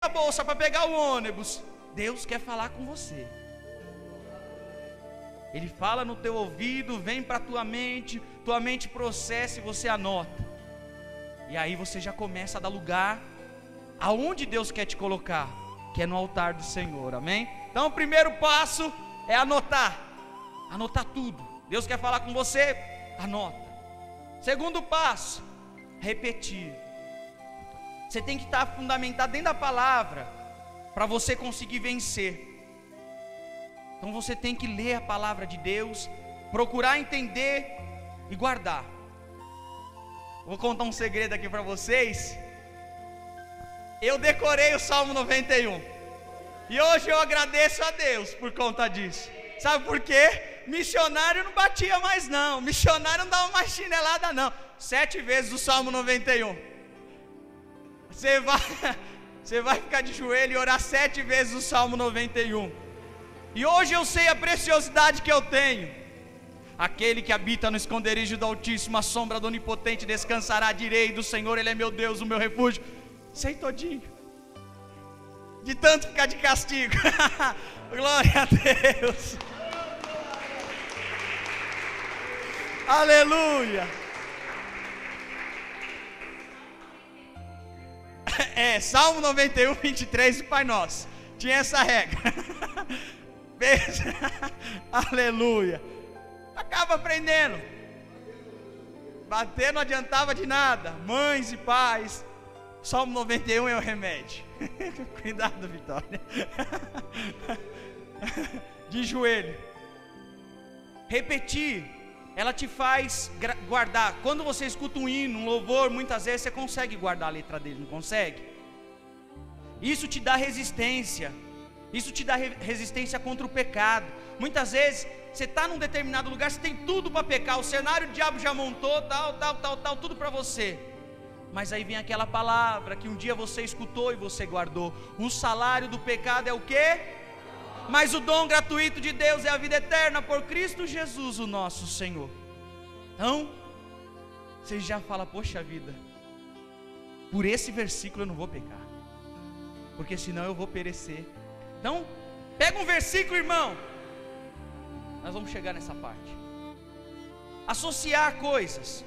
a bolsa para pegar o ônibus, Deus quer falar com você. Ele fala no teu ouvido, vem para tua mente processa e você anota. E aí você já começa a dar lugar aonde Deus quer te colocar, que é no altar do Senhor, amém? Então o primeiro passo é anotar tudo. Deus quer falar com você, anota. Segundo passo, repetir. Você tem que estar fundamentado dentro da palavra para você conseguir vencer. Então você tem que ler a palavra de Deus, procurar entender e guardar. Vou contar um segredo aqui para vocês. Eu decorei o Salmo 91 e hoje eu agradeço a Deus por conta disso. Sabe por quê? Missionário não batia mais não, missionário não dava mais chinelada não. 7 vezes o Salmo 91. Você vai ficar de joelho e orar 7 vezes o Salmo 91. E hoje eu sei a preciosidade que eu tenho. Aquele que habita no esconderijo do Altíssimo, a sombra do Onipotente descansará. Direi do Senhor, Ele é meu Deus, o meu refúgio. Sei todinho, de tanto ficar de castigo. Glória a Deus. Aleluia. Salmo 91, 23 do Pai Nosso. Tinha essa regra. Aleluia. Acaba aprendendo. Bater não adiantava de nada. Mães e pais, Salmo 91 é o remédio. Cuidado, Vitória. De joelho. Repetir, ela te faz guardar. Quando você escuta um hino, um louvor, muitas vezes você consegue guardar a letra dele, não consegue? Isso te dá resistência. Isso te dá resistência contra o pecado. Muitas vezes você está num determinado lugar, você tem tudo para pecar, o cenário o diabo já montou, tal, tudo para você. Mas aí vem aquela palavra que um dia você escutou e você guardou. O salário do pecado é o quê? Mas o dom gratuito de Deus é a vida eterna por Cristo Jesus, o nosso Senhor. Então, você já fala, poxa vida, por esse versículo eu não vou pecar, porque senão eu vou perecer. Então, pega um versículo, irmão. Nós vamos chegar nessa parte. Associar coisas,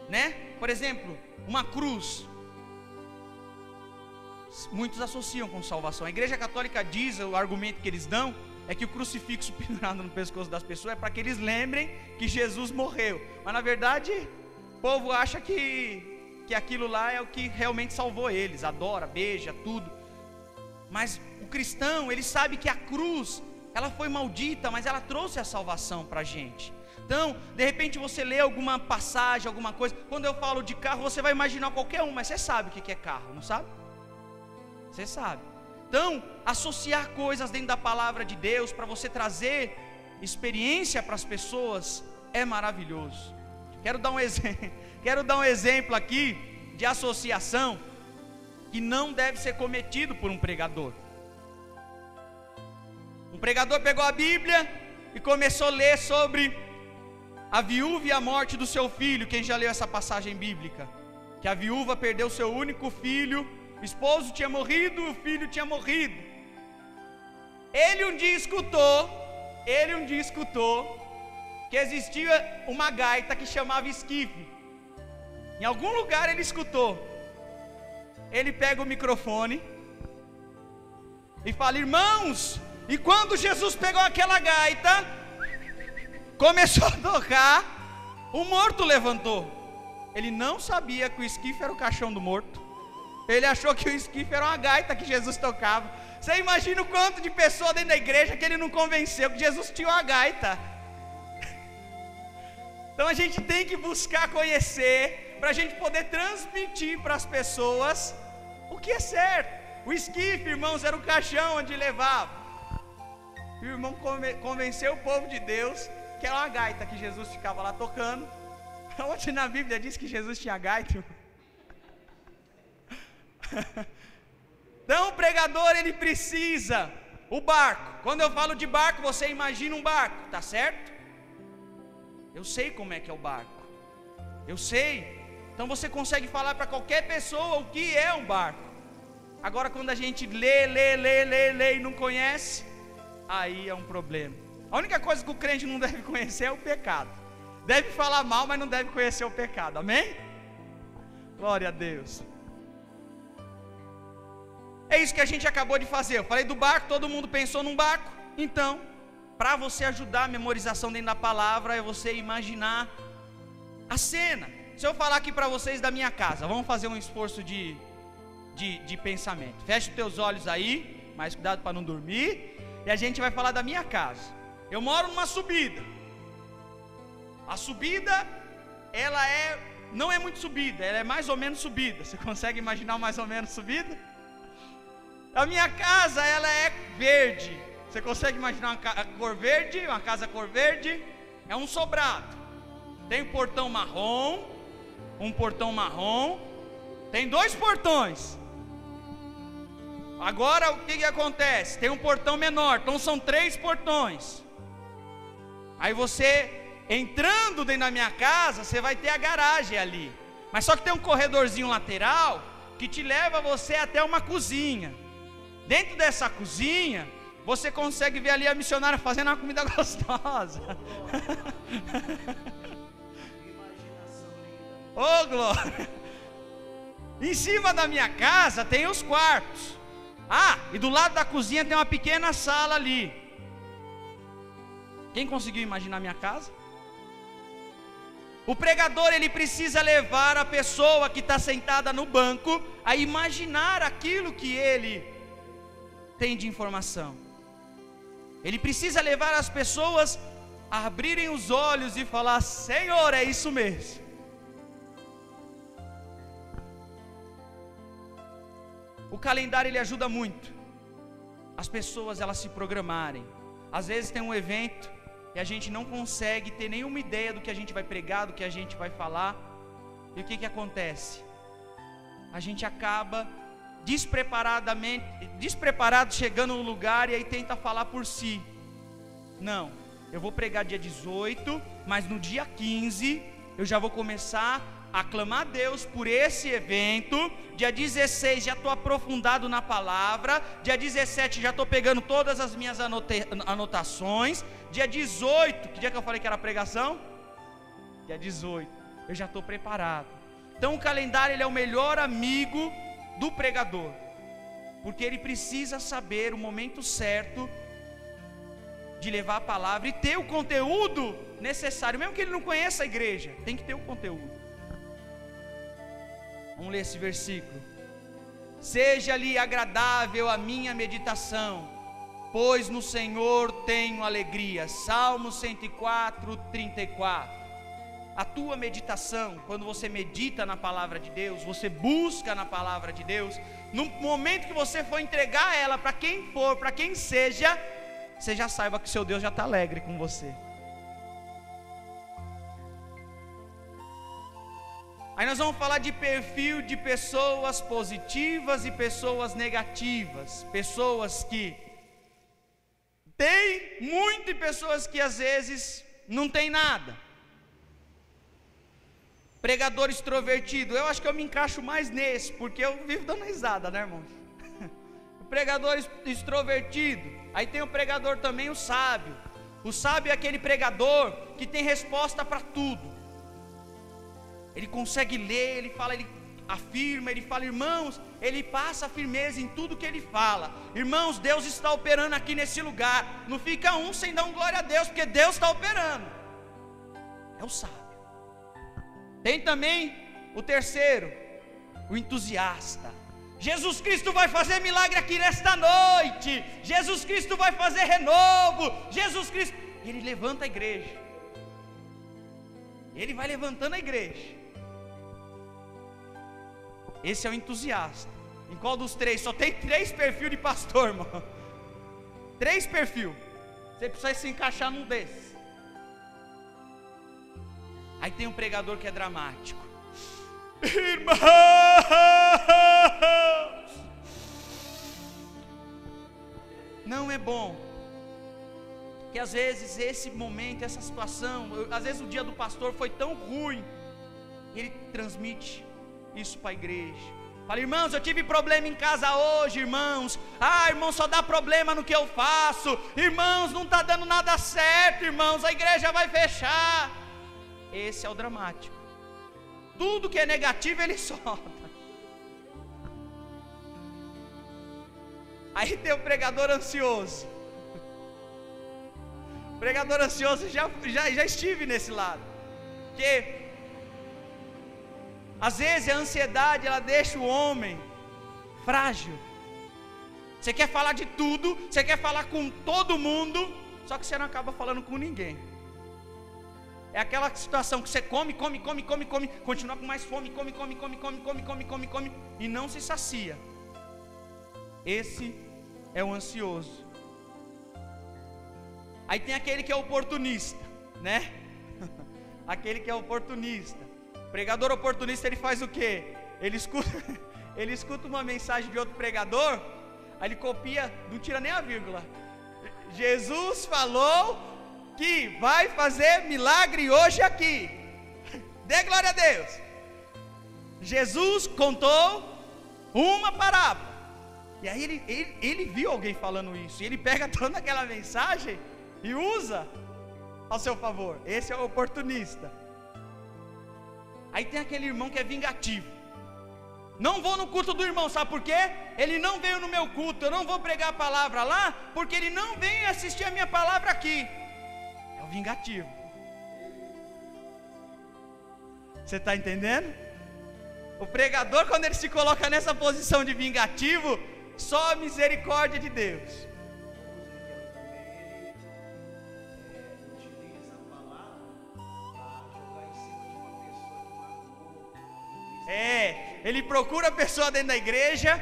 né? Por exemplo, uma cruz. Muitos associam com salvação. A Igreja Católica diz, o argumento que eles dão é que o crucifixo pendurado no pescoço das pessoas é para que eles lembrem que Jesus morreu. Mas na verdade, o povo acha que aquilo lá é o que realmente salvou eles. Adora, beija, tudo. Mas o cristão, ele sabe que a cruz, ela foi maldita, mas ela trouxe a salvação para a gente. Então, de repente você lê alguma passagem, alguma coisa. Quando eu falo de carro, você vai imaginar qualquer um, mas você sabe o que é carro, não sabe? Você sabe. Então, associar coisas dentro da palavra de Deus para você trazer experiência para as pessoas é maravilhoso. Quero dar um exemplo aqui de associação que não deve ser cometido por um pregador. Um pregador pegou a Bíblia e começou a ler sobre a viúva e a morte do seu filho. Quem já leu essa passagem bíblica? Que a viúva perdeu seu único filho, o esposo tinha morrido, o filho tinha morrido. Ele um dia escutou que existia uma gaita que chamava esquife. Em algum lugar ele escutou. Ele pega o microfone e fala: irmãos, e quando Jesus pegou aquela gaita, começou a tocar, o morto levantou. Ele não sabia que o esquife era o caixão do morto. Ele achou que o esquife era uma gaita que Jesus tocava. Você imagina o quanto de pessoa dentro da igreja que ele não convenceu que Jesus tinha uma gaita. Então a gente tem que buscar conhecer, para a gente poder transmitir para as pessoas o que é certo. O esquife, irmãos, era o caixão onde levava. E o irmão convenceu o povo de Deus que era uma gaita que Jesus ficava lá tocando. Onde na Bíblia diz que Jesus tinha gaita? Então o pregador, ele precisa, o barco. Quando eu falo de barco, você imagina um barco, tá certo? Eu sei como é que é o barco, eu sei. Então você consegue falar para qualquer pessoa o que é um barco. Agora quando a gente lê e não conhece, aí é um problema. A única coisa que o crente não deve conhecer é o pecado. Deve falar mal, mas não deve conhecer o pecado, amém? Glória a Deus. É isso que a gente acabou de fazer. Eu falei do barco, todo mundo pensou num barco. Então, para você ajudar a memorização dentro da palavra, é você imaginar a cena. Se eu falar aqui para vocês da minha casa, vamos fazer um esforço de pensamento. Fecha os teus olhos aí, mas cuidado para não dormir. E a gente vai falar da minha casa. Eu moro numa subida. A subida, ela não é muito subida, ela é mais ou menos subida. Você consegue imaginar mais ou menos subida? A minha casa, ela é verde. Você consegue imaginar uma cor verde? Uma casa cor verde? É um sobrado. Tem um portão marrom. Um portão marrom. Tem 2 portões. Agora o que acontece? Tem um portão menor, então são 3 portões. Aí você, entrando dentro da minha casa, você vai ter a garagem ali. Mas só que tem um corredorzinho lateral que te leva você até uma cozinha. Dentro dessa cozinha, você consegue ver ali a missionária fazendo uma comida gostosa. Ô, glória! Em cima da minha casa tem os quartos. E do lado da cozinha tem uma pequena sala ali. Quem conseguiu imaginar minha casa? O pregador, ele precisa levar a pessoa que está sentada no banco a imaginar aquilo que ele tem de informação. Ele precisa levar as pessoas a abrirem os olhos e falar: Senhor, é isso mesmo. O calendário, ele ajuda muito as pessoas, elas se programarem. Às vezes tem um evento e a gente não consegue ter nenhuma ideia do que a gente vai pregar, do que a gente vai falar. E o que acontece? A gente acaba despreparado, chegando no lugar e aí tenta falar por si. Não, eu vou pregar dia 18, mas no dia 15 eu já vou começar a clamar a Deus por esse evento. Dia 16 já estou aprofundado na palavra. Dia 17 já estou pegando todas as minhas anotações. Dia 18, que dia que eu falei que era pregação? Dia 18, eu já estou preparado. Então o calendário, ele é o melhor amigo do pregador, porque ele precisa saber o momento certo de levar a palavra e ter o conteúdo necessário. Mesmo que ele não conheça a igreja, tem que ter o conteúdo. Vamos ler esse versículo. Seja-lhe agradável a minha meditação, pois no Senhor tenho alegria. Salmo 104, 34. A tua meditação, quando você medita na palavra de Deus, você busca na palavra de Deus, no momento que você for entregar ela para quem for, para quem seja, você já saiba que seu Deus já está alegre com você. Aí nós vamos falar de perfil de pessoas positivas e pessoas negativas. Pessoas que têm muito e pessoas que às vezes não têm nada. Pregador extrovertido, eu acho que eu me encaixo mais nesse, porque eu vivo dando risada, né, irmãos? O pregador extrovertido. Aí tem o pregador também, o sábio. O sábio é aquele pregador que tem resposta para tudo. Ele consegue ler, ele fala, ele afirma, ele fala, irmãos, ele passa firmeza em tudo que ele fala. Irmãos, Deus está operando aqui nesse lugar. Não fica um sem dar um glória a Deus, porque Deus está operando. É o sábio. Tem também o terceiro, o entusiasta. Jesus Cristo vai fazer milagre aqui nesta noite. Jesus Cristo vai fazer renovo. Jesus Cristo, ele levanta a igreja. Ele vai levantando a igreja. Esse é o entusiasta. Em qual dos três? Só tem 3 perfis de pastor, irmão. 3 perfis. Você precisa se encaixar num desses. Aí tem um pregador que é dramático. Irmãos, não é bom que às vezes esse momento, essa situação, às vezes o dia do pastor foi tão ruim, ele transmite isso para a igreja. Fala, irmãos, eu tive problema em casa hoje, irmãos. Irmão, só dá problema no que eu faço. Irmãos, não está dando nada certo, irmãos, a igreja vai fechar. Esse é o dramático. Tudo que é negativo ele solta. Aí tem o pregador ansioso. O pregador ansioso, já estive nesse lado. Porque às vezes a ansiedade, ela deixa o homem frágil. Você quer falar de tudo, você quer falar com todo mundo, só que você não acaba falando com ninguém. É aquela situação que você come, continua com mais fome, come, e não se sacia. Esse é o ansioso. Aí tem aquele que é oportunista, né? Aquele que é oportunista. O pregador oportunista, ele faz o quê? Ele escuta uma mensagem de outro pregador, aí ele copia, não tira nem a vírgula. Jesus falou que vai fazer milagre hoje aqui. Dê glória a Deus. Jesus contou uma parábola. E aí ele viu alguém falando isso, e ele pega toda aquela mensagem e usa ao seu favor. Esse é o oportunista. Aí tem aquele irmão que é vingativo. Não vou no culto do irmão, sabe por quê? Ele não veio no meu culto, eu não vou pregar a palavra lá, porque ele não vem assistir a minha palavra aqui. É o vingativo. Você está entendendo? O pregador, quando ele se coloca nessa posição de vingativo, só a misericórdia de Deus. Ele procura a pessoa dentro da igreja,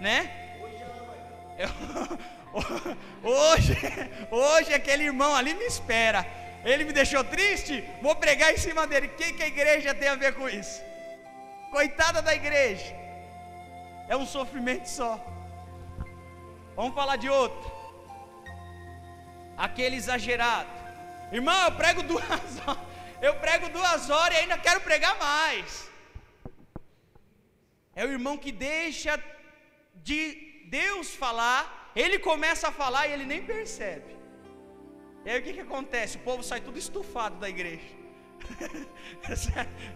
né? Hoje aquele irmão ali me espera. Ele me deixou triste, vou pregar em cima dele. O que a igreja tem a ver com isso? Coitada da igreja. É um sofrimento só. Vamos falar de outro. Aquele exagerado. Irmão, eu prego 2 horas. Eu prego 2 horas e ainda quero pregar mais. É o irmão que deixa de Deus falar, ele começa a falar e ele nem percebe. E aí o que acontece? O povo sai tudo estufado da igreja.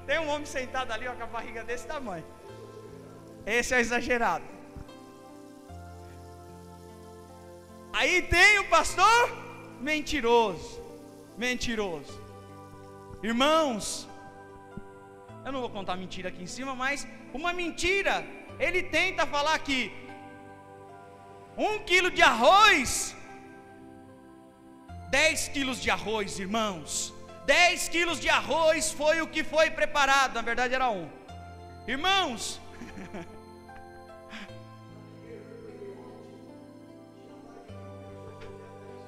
Tem um homem sentado ali, ó, com a barriga desse tamanho. Esse é o exagerado. Aí tem o pastor mentiroso. Irmãos, eu não vou contar mentira aqui em cima, mas uma mentira, ele tenta falar que 1 quilo de arroz, 10 quilos de arroz, irmãos, 10 quilos de arroz foi o que foi preparado, na verdade era 1. Irmãos,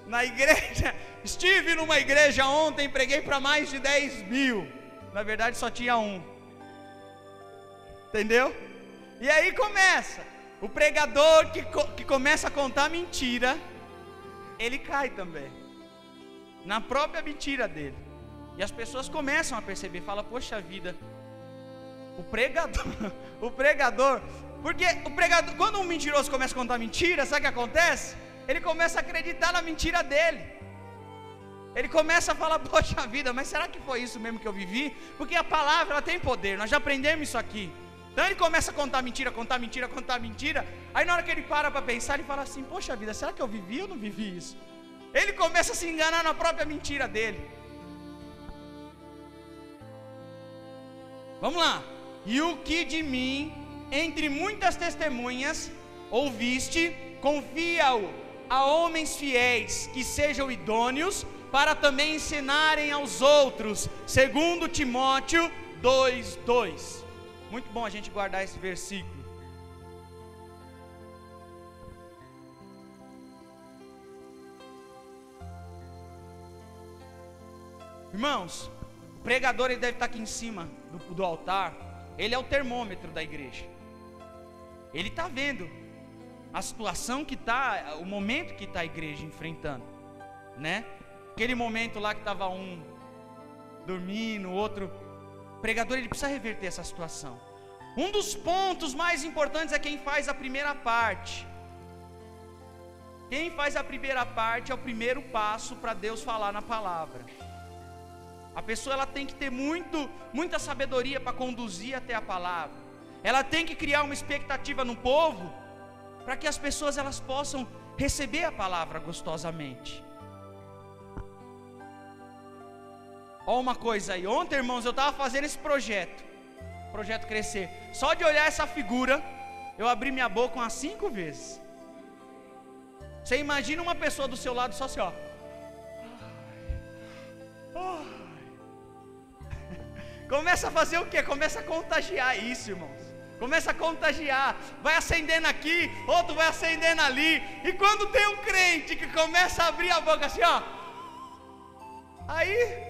na igreja, estive numa igreja ontem, preguei para mais de 10.000, na verdade só tinha 1. Entendeu? E aí começa, o pregador que começa a contar mentira, ele cai também, na própria mentira dele. E as pessoas começam a perceber, fala, poxa vida, o pregador, porque o pregador, quando um mentiroso começa a contar mentira, sabe o que acontece? Ele começa a acreditar na mentira dele. Ele começa a falar, poxa vida, mas será que foi isso mesmo que eu vivi? Porque a palavra, ela tem poder, nós já aprendemos isso aqui. Então ele começa a contar mentira. Aí na hora que ele para pensar, ele fala assim, poxa vida, será que eu vivi ou não vivi isso? Ele começa a se enganar na própria mentira dele. Vamos lá. E o que de mim, entre muitas testemunhas, ouviste, confia-o a homens fiéis, que sejam idôneos, para também ensinarem aos outros, segundo Timóteo 2:2. Muito bom a gente guardar esse versículo. Irmãos, o pregador, ele deve estar aqui em cima do altar. Ele é o termômetro da igreja. Ele está vendo a situação que está, o momento que está a igreja enfrentando, né? Aquele momento lá que estava um dormindo, o outro. O pregador, ele precisa reverter essa situação. Um dos pontos mais importantes é quem faz a primeira parte. Quem faz a primeira parte é o primeiro passo para Deus falar na palavra. A pessoa ela tem que ter muita sabedoria para conduzir até a palavra. Ela tem que criar uma expectativa no povo, para que as pessoas elas possam receber a palavra gostosamente. Olha uma coisa aí, ontem, irmãos, eu estava fazendo esse projeto Crescer. Só de olhar essa figura, eu abri minha boca umas 5 vezes. Você imagina uma pessoa do seu lado só assim, ó. Começa a fazer o quê? Começa a contagiar isso, irmãos. Começa a contagiar. Vai acendendo aqui, outro vai acendendo ali. E quando tem um crente que começa a abrir a boca assim, ó. Aí...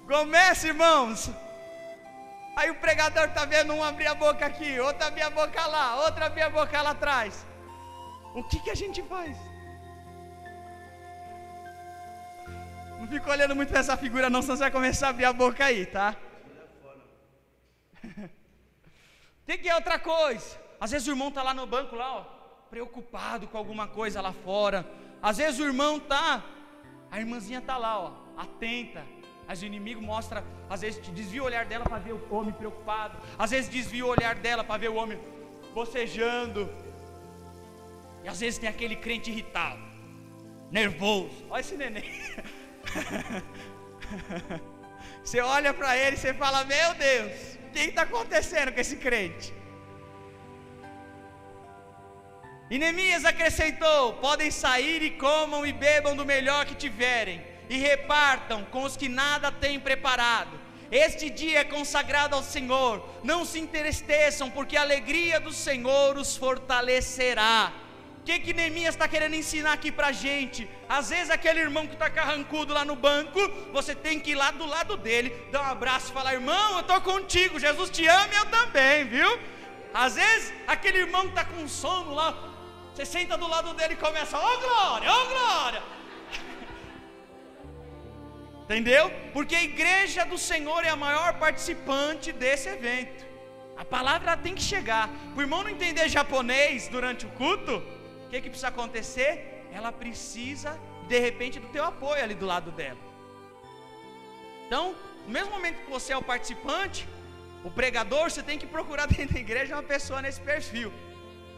Começa, irmãos. Aí o pregador está vendo um abrir a boca aqui, outro abrir a boca lá, outro abrir a boca lá atrás. O que a gente faz? Não fica olhando muito para essa figura não, senão você vai começar a abrir a boca aí, tá? O que é outra coisa? Às vezes o irmão está lá no banco, lá, ó, preocupado com alguma coisa lá fora. Às vezes o irmão está, a irmãzinha está lá, ó, atenta. Às vezes o inimigo mostra, às vezes desvia o olhar dela para ver o homem preocupado. Às vezes desvia o olhar dela para ver o homem bocejando. E às vezes tem aquele crente irritado, nervoso. Olha esse neném. Você olha para ele e você fala, meu Deus, o que está acontecendo com esse crente? E Neemias acrescentou: podem sair e comam e bebam do melhor que tiverem, e repartam com os que nada têm preparado. Este dia é consagrado ao Senhor, não se entristeçam, porque a alegria do Senhor os fortalecerá. O que Neemias está querendo ensinar aqui para a gente? Às vezes aquele irmão que está carrancudo lá no banco, você tem que ir lá do lado dele, dar um abraço e falar: irmão, eu estou contigo, Jesus te ama e eu também, viu? Às vezes aquele irmão que está com sono lá, você senta do lado dele e começa: ó glória, ó glória. Entendeu? Porque a igreja do Senhor é a maior participante desse evento. A palavra tem que chegar. Para o irmão não entender japonês durante o culto, o que precisa acontecer? Ela precisa, de repente, do teu apoio ali do lado dela. Então, no mesmo momento que você é o participante, o pregador, você tem que procurar dentro da igreja uma pessoa nesse perfil.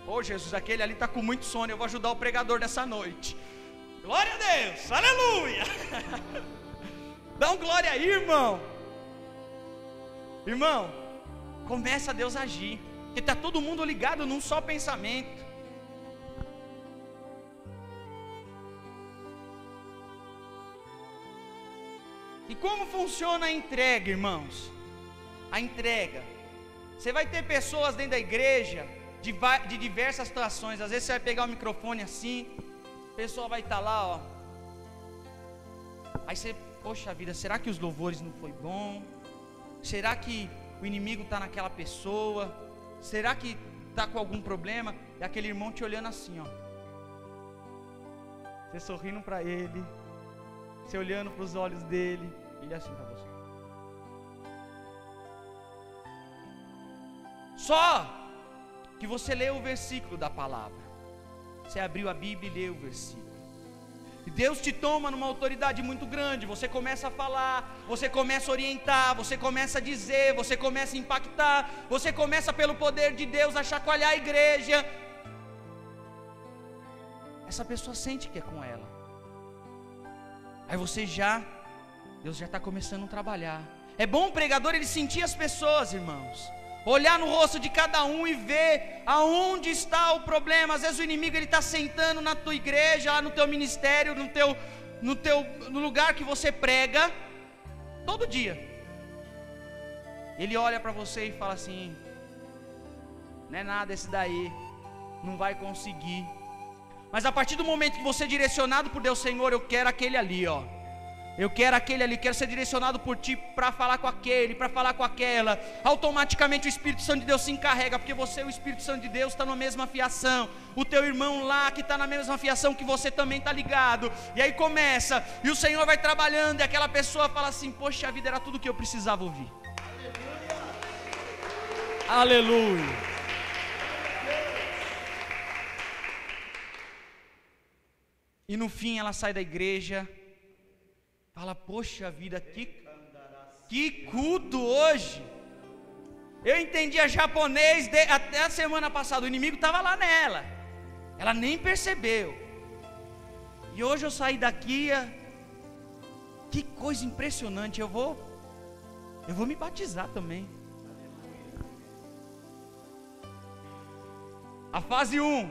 Ô Jesus, aquele ali está com muito sono, eu vou ajudar o pregador dessa noite. Glória a Deus, aleluia. Dá um glória aí, irmão. Irmão, começa a Deus agir, porque está todo mundo ligado num só pensamento. E como funciona a entrega, irmãos? A entrega, você vai ter pessoas dentro da igreja de diversas situações. Às vezes você vai pegar o microfone assim, a pessoa vai estar lá, ó. Aí você, poxa vida, será que os louvores não foi bom? Será que o inimigo está naquela pessoa? Será que está com algum problema? E aquele irmão te olhando assim, ó. Você sorrindo para ele, você olhando para os olhos dele, ele assim para você. Só que você lê o versículo da palavra. Você abriu a Bíblia e leu o versículo. E Deus te toma numa autoridade muito grande. Você começa a falar, você começa a orientar, você começa a dizer, você começa a impactar, você começa pelo poder de Deus a chacoalhar a igreja. Essa pessoa sente que é com ela. Aí Deus já está começando a trabalhar. É bom o pregador ele sentir as pessoas, irmãos, olhar no rosto de cada um e ver aonde está o problema. Às vezes o inimigo ele está sentando na tua igreja, lá no teu ministério, no lugar que você prega, todo dia. Ele olha para você e fala assim: não é nada esse daí, não vai conseguir. Mas a partir do momento que você é direcionado por Deus: Senhor, eu quero aquele ali, ó. Eu quero aquele ali, quero ser direcionado por ti para falar com aquele, para falar com aquela. Automaticamente o Espírito Santo de Deus se encarrega, porque você e o Espírito Santo de Deus está na mesma fiação. O teu irmão lá que está na mesma fiação que você também está ligado. E aí começa, e o Senhor vai trabalhando, e aquela pessoa fala assim: poxa, a vida era tudo que eu precisava ouvir. Aleluia. E no fim ela sai da igreja, fala: poxa vida, que culto hoje. Eu entendia japonês até a semana passada, o inimigo estava lá nela, ela nem percebeu. E hoje eu saí daqui, que coisa impressionante. Eu vou me batizar também. A fase 1,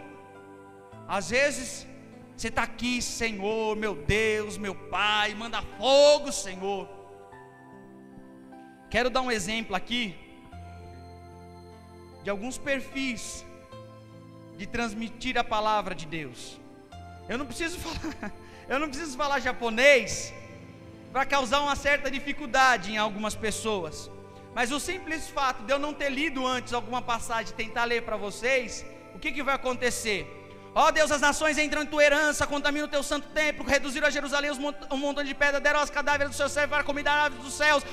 às vezes você está aqui: Senhor, meu Deus, meu Pai, manda fogo, Senhor. Quero dar um exemplo aqui de alguns perfis de transmitir a palavra de Deus. Eu não preciso falar japonês para causar uma certa dificuldade em algumas pessoas, mas o simples fato de eu não ter lido antes alguma passagem, tentar ler para vocês, o que vai acontecer? Ó Deus, as nações entram em tua herança, contaminam o teu santo templo, reduziram a Jerusalém um montão de pedra, deram aos cadáveres dos seus servos para comida aves dos céus,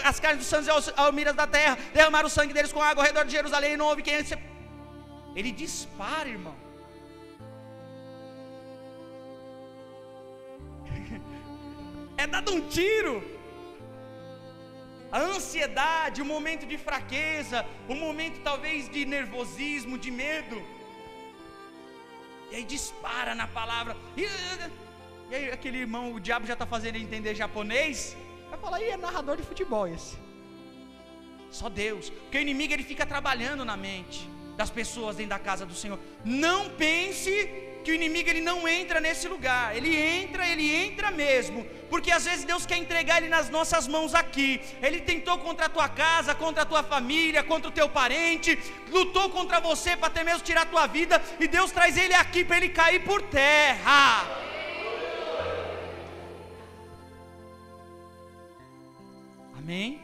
as carnes dos santos e aos almiras da terra, derramaram o sangue deles com água ao redor de Jerusalém, e não houve quem... Ele dispara, irmão. É dado um tiro. A ansiedade, o momento de fraqueza, o momento talvez de nervosismo, de medo, e aí dispara na palavra. E aí aquele irmão, o diabo já está fazendo ele entender japonês, vai falar: é narrador de futebol esse. Só Deus, porque o inimigo ele fica trabalhando na mente das pessoas dentro da casa do Senhor. Não pense que o inimigo ele não entra nesse lugar. Ele entra mesmo, porque às vezes Deus quer entregar ele nas nossas mãos aqui. Ele tentou contra a tua casa, contra a tua família, contra o teu parente, lutou contra você para até mesmo tirar a tua vida, e Deus traz ele aqui para ele cair por terra. Amém?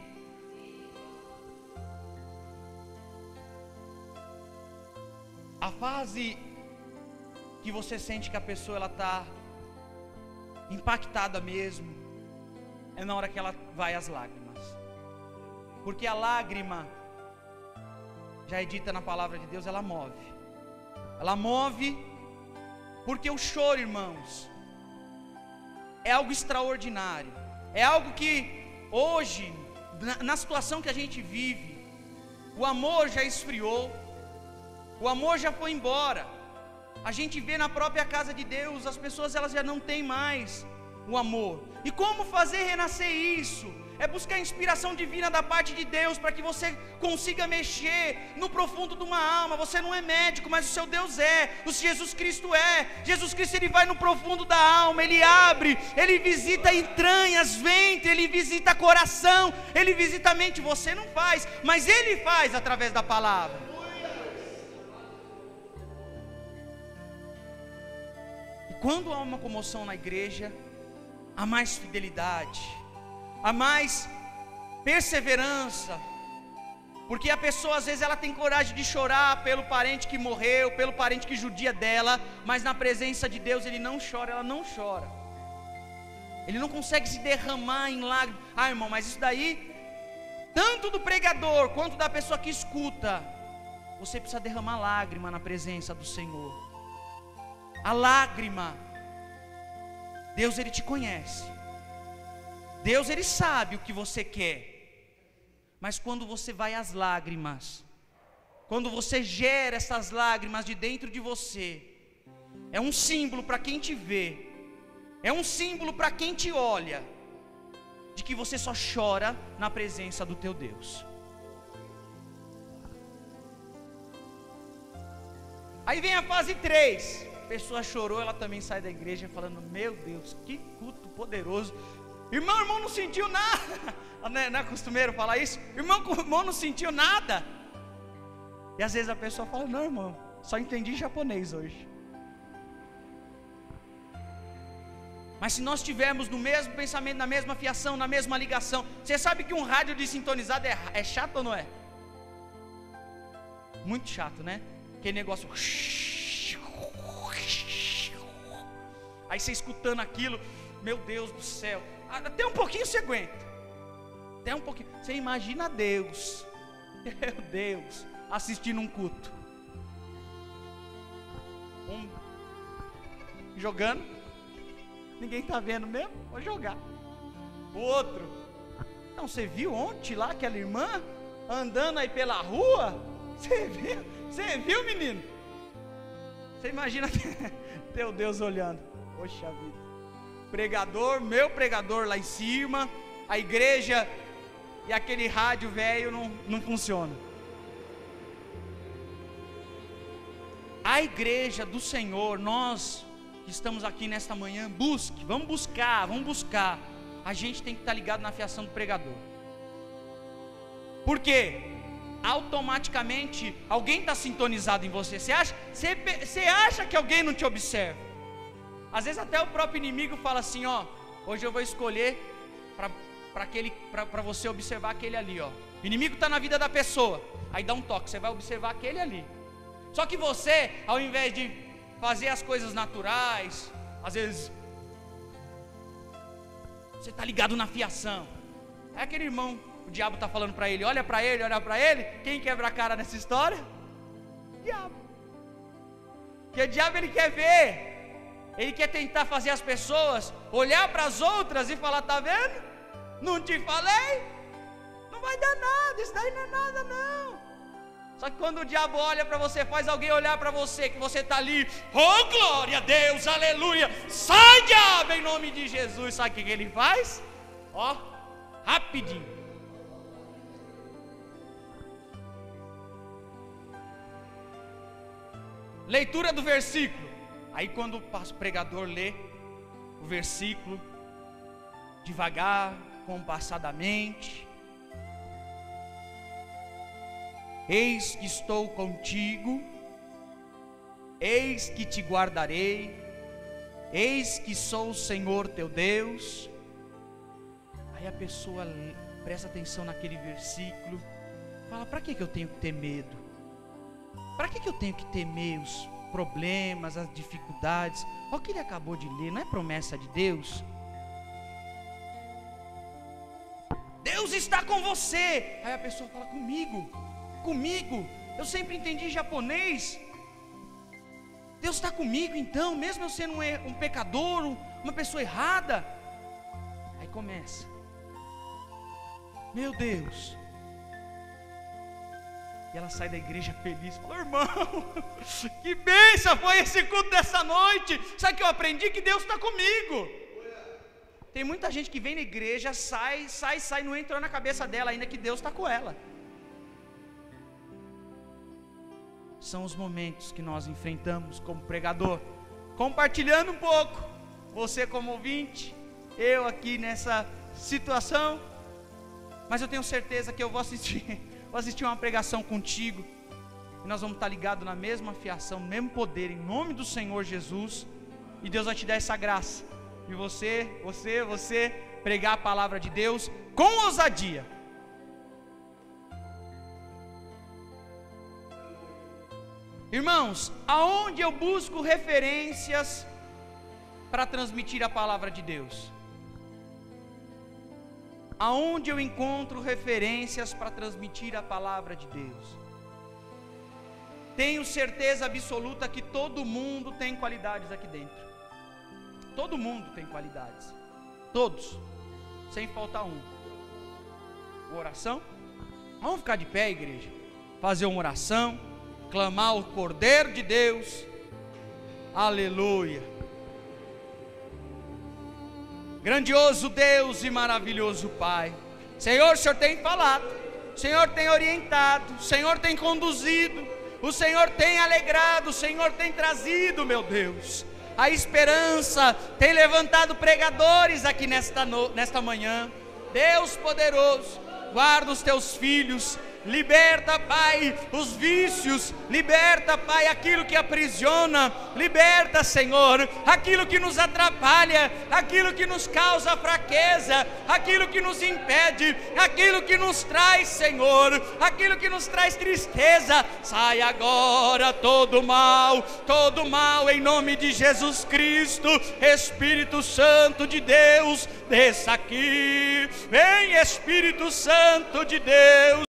A fase que você sente que a pessoa ela está impactada mesmo, é na hora que ela vai às lágrimas, porque a lágrima, já é dita na palavra de Deus, ela move, porque o choro, irmãos, é algo extraordinário, é algo que hoje, na situação que a gente vive, o amor já esfriou, o amor já foi embora. A gente vê na própria casa de Deus, as pessoas elas já não têm mais o amor. E como fazer renascer isso? É buscar inspiração divina da parte de Deus, para que você consiga mexer no profundo de uma alma. Você não é médico, mas o seu Deus é, o Jesus Cristo é. Jesus Cristo ele vai no profundo da alma, ele abre, ele visita entranhas, ventre, ele visita coração, ele visita a mente. Você não faz, mas ele faz através da palavra. Quando há uma comoção na igreja, há mais fidelidade, há mais perseverança, porque a pessoa às vezes ela tem coragem de chorar pelo parente que morreu, pelo parente que judia dela, mas na presença de Deus ele não chora, ela não chora, ele não consegue se derramar em lágrimas. Irmão, mas isso daí, tanto do pregador quanto da pessoa que escuta, você precisa derramar lágrima na presença do Senhor. A lágrima, Deus ele te conhece, Deus ele sabe o que você quer, mas quando você vai às lágrimas, quando você gera essas lágrimas de dentro de você, é um símbolo para quem te vê, é um símbolo para quem te olha, de que você só chora na presença do teu Deus. Aí vem a fase 3. A pessoa chorou, ela também sai da igreja falando: meu Deus, que culto poderoso. Irmão não sentiu nada. Não é costumeiro falar isso? Irmão não sentiu nada. E às vezes a pessoa fala: não, irmão, só entendi japonês hoje. Mas se nós estivermos no mesmo pensamento, na mesma fiação, na mesma ligação, você sabe que um rádio desintonizado é chato ou não é? Muito chato, né? Aquele negócio. Aí você escutando aquilo, meu Deus do céu. Até um pouquinho você aguenta. Até um pouquinho. Você imagina Deus. Meu Deus. Assistindo um culto. Jogando. Ninguém está vendo mesmo? Vou jogar. O outro. Não, você viu ontem lá aquela irmã andando aí pela rua? Você viu, menino? Você imagina teu Deus olhando. Poxa vida. Pregador, meu pregador lá em cima, a igreja e aquele rádio velho não funciona. A igreja do Senhor, nós que estamos aqui nesta manhã, vamos buscar. A gente tem que estar ligado na fiação do pregador. Por quê? Automaticamente alguém está sintonizado em você. Você acha que alguém não te observa? Às vezes até o próprio inimigo fala assim, ó, hoje eu vou escolher para você observar aquele ali, ó. O inimigo está na vida da pessoa, aí dá um toque, você vai observar aquele ali. Só que você, ao invés de fazer as coisas naturais, às vezes você está ligado na fiação. É aquele irmão, o diabo está falando para ele, olha para ele, quem quebra a cara nessa história? O diabo. Porque o diabo ele quer ver. Ele quer tentar fazer as pessoas olhar para as outras e falar, tá vendo? Não te falei? Não vai dar nada, isso daí não é nada não. Só que quando o diabo olha para você, faz alguém olhar para você, que você está ali, oh glória a Deus, aleluia, sai diabo em nome de Jesus. Sabe o que ele faz? Ó, rapidinho. Leitura do versículo. Aí quando o pregador lê o versículo, devagar, compassadamente, eis que estou contigo, eis que te guardarei, eis que sou o Senhor teu Deus. Aí a pessoa presta atenção naquele versículo, fala, para que eu tenho que ter medo? Para que eu tenho que temer os problemas, as dificuldades? Olha o que ele acabou de ler, não é promessa de Deus? Deus está com você. Aí a pessoa fala, comigo, eu sempre entendi japonês. Deus está comigo então, mesmo eu sendo um pecador, uma pessoa errada. Aí começa, meu Deus. E ela sai da igreja feliz, fala, irmão, que bênção foi esse culto dessa noite. Sabe que eu aprendi? Que Deus está comigo. Tem muita gente que vem na igreja, sai, não entrou na cabeça dela ainda que Deus está com ela. São os momentos que nós enfrentamos como pregador, compartilhando um pouco, você como ouvinte, eu aqui nessa situação. Mas eu tenho certeza que eu vou assistir uma pregação contigo, e nós vamos estar ligados na mesma fiação, no mesmo poder, em nome do Senhor Jesus. E Deus vai te dar essa graça, e você pregar a palavra de Deus com ousadia. Irmãos, aonde eu busco referências para transmitir a palavra de Deus? Aonde eu encontro referências para transmitir a palavra de Deus? Tenho certeza absoluta que todo mundo tem qualidades aqui dentro. Todo mundo tem qualidades. Todos, sem faltar um. Oração? Vamos ficar de pé, igreja. Fazer uma oração, clamar o Cordeiro de Deus. Aleluia. Grandioso Deus e maravilhoso Pai, Senhor, o Senhor tem falado, o Senhor tem orientado, o Senhor tem conduzido, o Senhor tem alegrado, o Senhor tem trazido, meu Deus, a esperança, tem levantado pregadores aqui nesta manhã. Deus poderoso, guarda os teus filhos, Liberta, Pai, os vícios. Liberta, Pai, aquilo que aprisiona. Liberta, Senhor, aquilo que nos atrapalha, aquilo que nos causa fraqueza, aquilo que nos impede, aquilo que nos traz, Senhor, aquilo que nos traz tristeza. Sai agora todo mal em nome de Jesus Cristo. Espírito Santo de Deus, desça aqui. Vem, Espírito Santo de Deus.